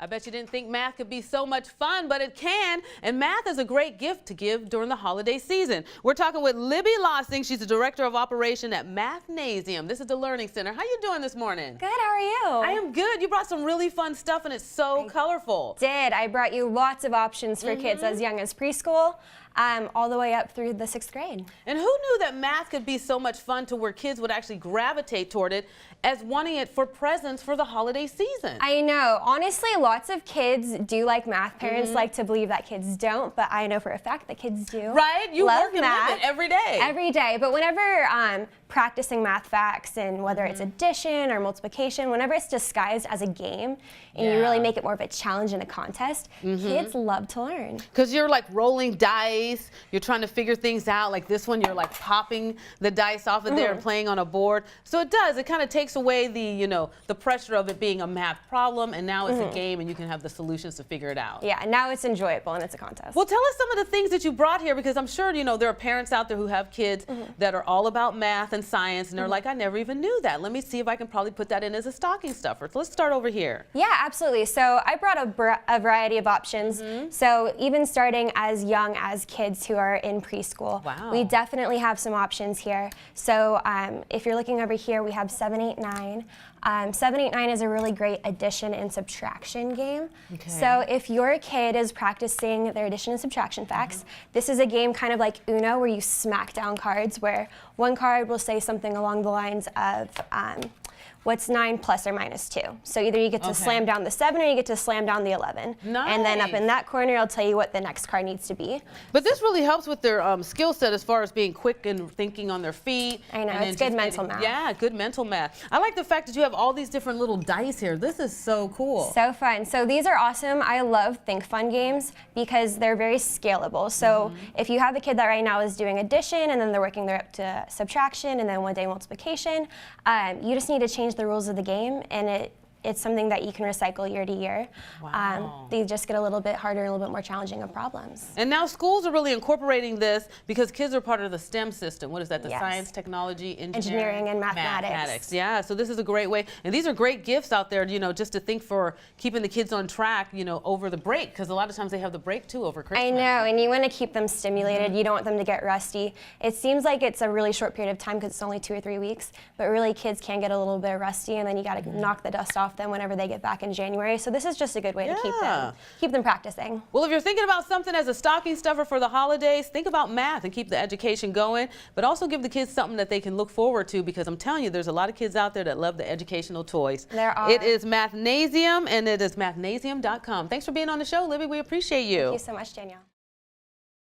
I bet you didn't think math could be so much fun, but it can. And math is a great gift to give during the holiday season. We're talking with Libby Lossing. She's the Director of Operation at Mathnasium. This is the Learning Center. How you doing this morning? Good, how are you? I am good. You brought some really fun stuff and it's so colorful. I brought you lots of options for kids as young as preschool, all the way up through the 6th grade. And who knew that math could be so much fun to where kids would actually gravitate toward it as wanting it for presents for the holiday season? I know. Honestly, lots of kids do like math. Parents like to believe that kids don't, but I know for a fact that kids do. Right? You love work and math live it every day. Every day. But whenever practicing math facts, and whether it's addition or multiplication, whenever it's disguised as a game and you really make it more of a challenge and a contest, kids love to learn. Because you're like rolling dice, you're trying to figure things out. Like this one, you're like popping the dice off of there and playing on a board. So it does. It kind of takes away the, you know, the pressure of it being a math problem, and now it's a game and you can have the solutions to figure it out. Yeah, and now it's enjoyable and it's a contest. Well, tell us some of the things that you brought here, because I'm sure, you know, there are parents out there who have kids that are all about math and science, and they're like, I never even knew that. Let me see if I can probably put that in as a stocking stuffer. So let's start over here. Yeah, absolutely. So I brought a variety of options. So even starting as young as kids who are in preschool, we definitely have some options here. So if you're looking over here, we have 7, 8, 9. 7, 8, 9 is a really great addition and subtraction game. So if your kid is practicing their addition and subtraction facts, this is a game kind of like Uno, where you smack down cards, where one card will say something along the lines of what's 9 plus or minus 2. So either you get to slam down the 7 or you get to slam down the 11. And then up in that corner, I'll tell you what the next card needs to be. But this really helps with their skill set as far as being quick and thinking on their feet. I know, it's good mental math. Yeah, good mental math. I like the fact that you have all these different little dice here. This is so cool. So fun. So these are awesome. I love Think Fun games because they're very scalable. So if you have a kid that right now is doing addition and then they're working their up to subtraction and then one day multiplication, you just need to change the rules of the game, and it's something that you can recycle year to year. They just get a little bit harder and a little bit more challenging of problems. And now schools are really incorporating this because kids are part of the STEM system. What is that? The science, technology, engineering, and mathematics. Yeah, so this is a great way. And these are great gifts out there, you know, just to think for keeping the kids on track, you know, over the break, because a lot of times they have the break too over Christmas. I know, and you want to keep them stimulated. You don't want them to get rusty. It seems like it's a really short period of time because it's only 2 or 3 weeks, but really kids can get a little bit rusty, and then you got to knock the dust off them whenever they get back in January. So this is just a good way to keep them practicing. Well, if you're thinking about something as a stocking stuffer for the holidays, think about math and keep the education going, but also give the kids something that they can look forward to, because I'm telling you, there's a lot of kids out there that love the educational toys. There are. It is Mathnasium, and it is mathnasium.com. Thanks for being on the show, Libby. We appreciate you. Thank you so much, Danielle.